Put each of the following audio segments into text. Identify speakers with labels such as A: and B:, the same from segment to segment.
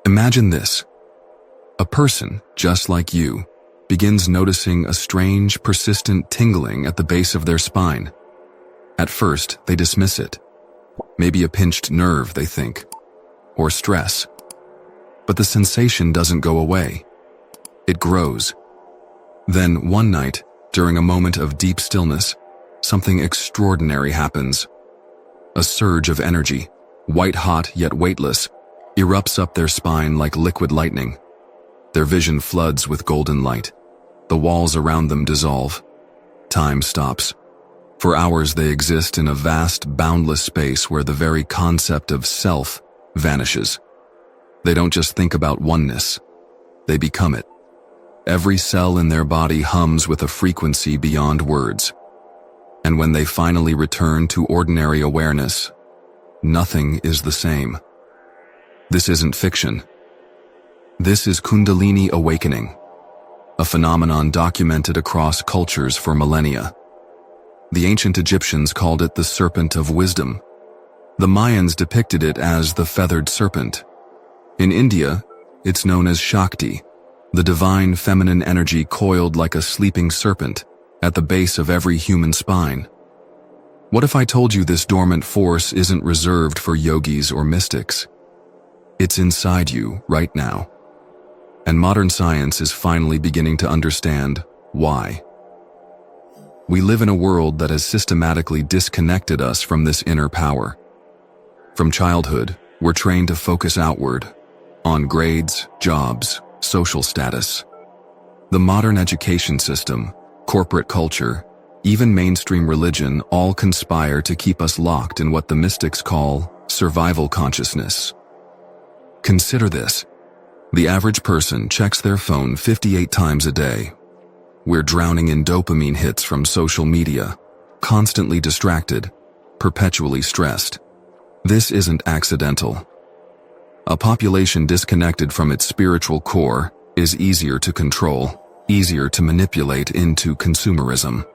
A: Imagine this. A person, just like you, begins noticing a strange, persistent tingling at the base of their spine. At first, they dismiss it. Maybe a pinched nerve, they think, or stress. But the sensation doesn't go away. It grows. Then, one night, during a moment of deep stillness, something extraordinary happens. A surge of energy, white-hot yet weightless, erupts up their spine like liquid lightning. Their vision floods with golden light. The walls around them dissolve. Time stops. For hours they exist in a vast, boundless space where the very concept of self vanishes. They don't just think about oneness. They become it. Every cell in their body hums with a frequency beyond words. And when they finally return to ordinary awareness, nothing is the same. This isn't fiction. This is Kundalini awakening, a phenomenon documented across cultures for millennia. The ancient Egyptians called it the serpent of wisdom. The Mayans depicted it as the feathered serpent. In India, it's known as Shakti, the divine feminine energy coiled like a sleeping serpent at the base of every human spine. What if I told you this dormant force isn't reserved for yogis or mystics? It's inside you right now. And modern science is finally beginning to understand why. We live in a world that has systematically disconnected us from this inner power. From childhood, we're trained to focus outward, on grades, jobs, social status. The modern education system, corporate culture, even mainstream religion all conspire to keep us locked in what the mystics call survival consciousness. Consider this. The average person checks their phone 58 times a day. We're drowning in dopamine hits from social media, constantly distracted, perpetually stressed. This isn't accidental. A population disconnected from its spiritual core is easier to control, easier to manipulate into consumerism.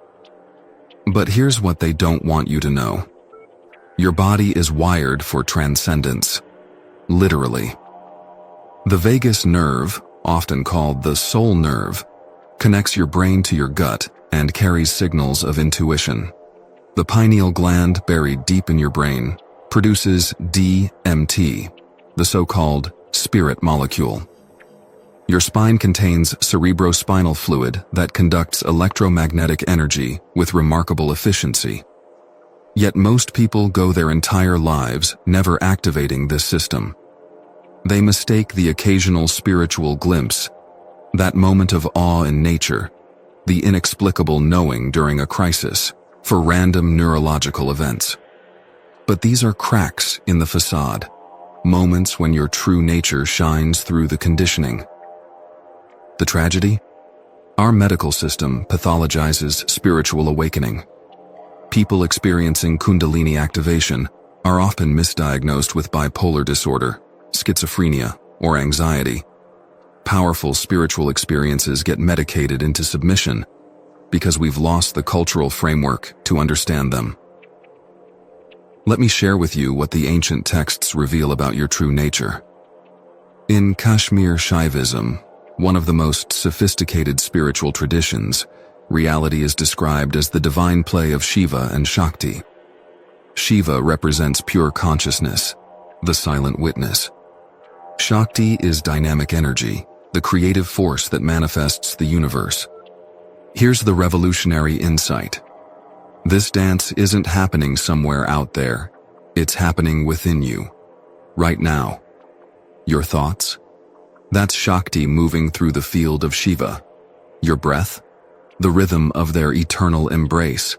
A: But here's what they don't want you to know. Your body is wired for transcendence. Literally. The vagus nerve, often called the soul nerve, connects your brain to your gut and carries signals of intuition. The pineal gland, buried deep in your brain, produces DMT, the so-called spirit molecule. Your spine contains cerebrospinal fluid that conducts electromagnetic energy with remarkable efficiency. Yet most people go their entire lives never activating this system. They mistake the occasional spiritual glimpse, that moment of awe in nature, the inexplicable knowing during a crisis, for random neurological events. But these are cracks in the facade, moments when your true nature shines through the conditioning. The tragedy? Our medical system pathologizes spiritual awakening. People experiencing Kundalini activation are often misdiagnosed with bipolar disorder, schizophrenia, or anxiety. Powerful spiritual experiences get medicated into submission because we've lost the cultural framework to understand them. Let me share with you what the ancient texts reveal about your true nature. In Kashmir Shaivism, one of the most sophisticated spiritual traditions, reality is described as the divine play of Shiva and Shakti. Shiva represents pure consciousness, the silent witness. Shakti is dynamic energy, the creative force that manifests the universe. Here's the revolutionary insight. This dance isn't happening somewhere out there. It's happening within you, right now. Your thoughts? That's Shakti moving through the field of Shiva. Your breath? The rhythm of their eternal embrace.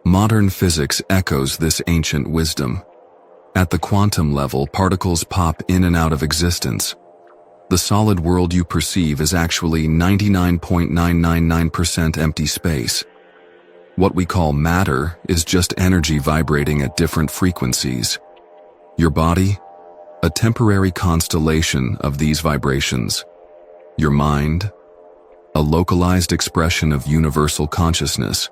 A: Modern physics echoes this ancient wisdom. At the quantum level, particles pop in and out of existence. The solid world you perceive is actually 99.999% empty space. What we call matter is just energy vibrating at different frequencies. Your body? A temporary constellation of these vibrations. Your mind? A localized expression of universal consciousness.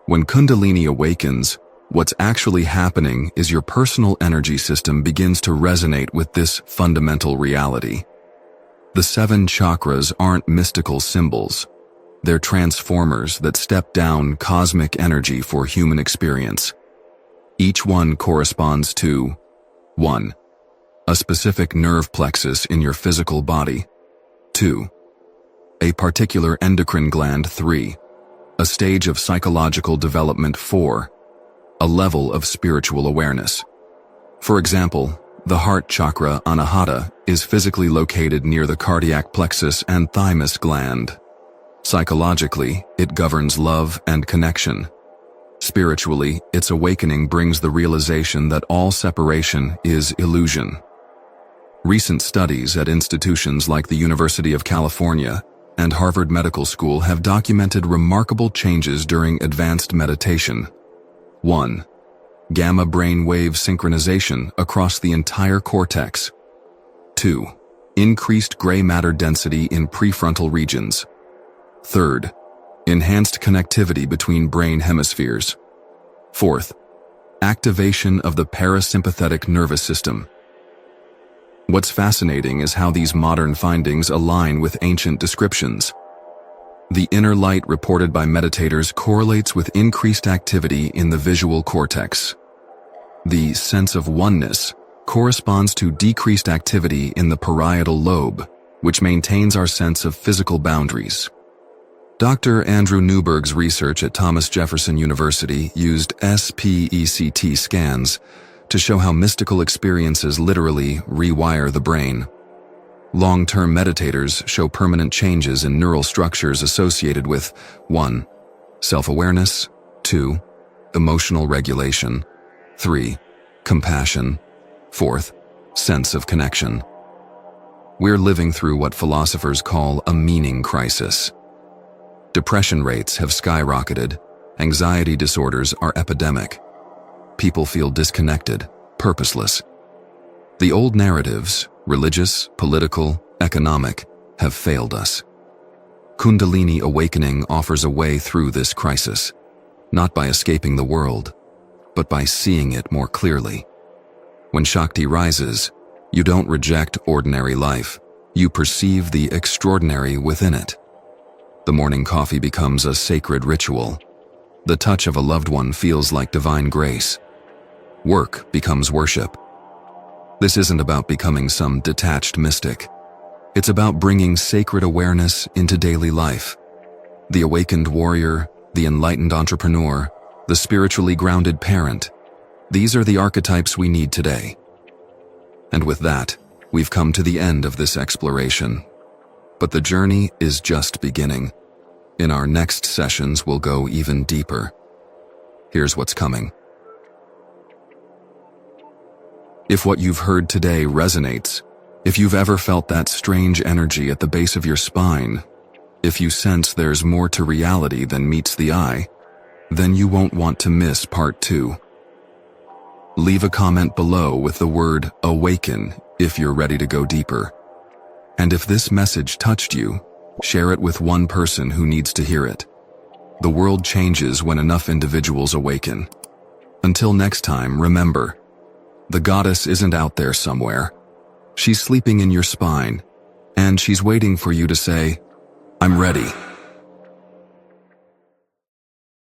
A: When Kundalini awakens, What's actually happening is your personal energy system begins to resonate with this fundamental reality. The 7 chakras aren't mystical symbols. They're transformers that step down cosmic energy for human experience. Each one corresponds to 1. A specific nerve plexus in your physical body. 2. A particular endocrine gland. 3. A stage of psychological development. 4. A level of spiritual awareness. For example, the heart chakra, anahata, is physically located near the cardiac plexus and thymus gland. Psychologically, it governs love and connection. Spiritually, its awakening brings the realization that all separation is illusion. Recent studies at institutions like the University of California and Harvard Medical School have documented remarkable changes during advanced meditation. 1. Gamma brain wave synchronization across the entire cortex. 2. Increased gray matter density in prefrontal regions. 3rd. Enhanced connectivity between brain hemispheres. 4th. Activation of the parasympathetic nervous system. What's fascinating is how these modern findings align with ancient descriptions. The inner light reported by meditators correlates with increased activity in the visual cortex. The sense of oneness corresponds to decreased activity in the parietal lobe, which maintains our sense of physical boundaries. Dr. Andrew Newberg's research at Thomas Jefferson University used SPECT scans to show how mystical experiences literally rewire the brain. Long-term meditators show permanent changes in neural structures associated with 1. Self-awareness. 2. Emotional regulation. 3. Compassion. 4th. Sense of connection. We're living through what philosophers call a meaning crisis. Depression rates have skyrocketed. Anxiety disorders are epidemic. People feel disconnected, purposeless. The old narratives, religious, political, economic, have failed us. Kundalini awakening offers a way through this crisis, not by escaping the world, but by seeing it more clearly. When Shakti rises, you don't reject ordinary life, you perceive the extraordinary within it. The morning coffee becomes a sacred ritual. The touch of a loved one feels like divine grace. Work becomes worship. This isn't about becoming some detached mystic. It's about bringing sacred awareness into daily life. The awakened warrior, the enlightened entrepreneur, the spiritually grounded parent. These are the archetypes we need today. And with that, we've come to the end of this exploration. But the journey is just beginning. In our next sessions, we'll go even deeper. Here's what's coming. If what you've heard today resonates, if you've ever felt that strange energy at the base of your spine, if you sense there's more to reality than meets the eye, then you won't want to miss part 2. Leave a comment below with the word awaken if you're ready to go deeper. And if this message touched you, share it with one person who needs to hear it. The world changes when enough individuals awaken. Until next time, remember, the goddess isn't out there somewhere. She's sleeping in your spine, and she's waiting for you to say, "I'm ready."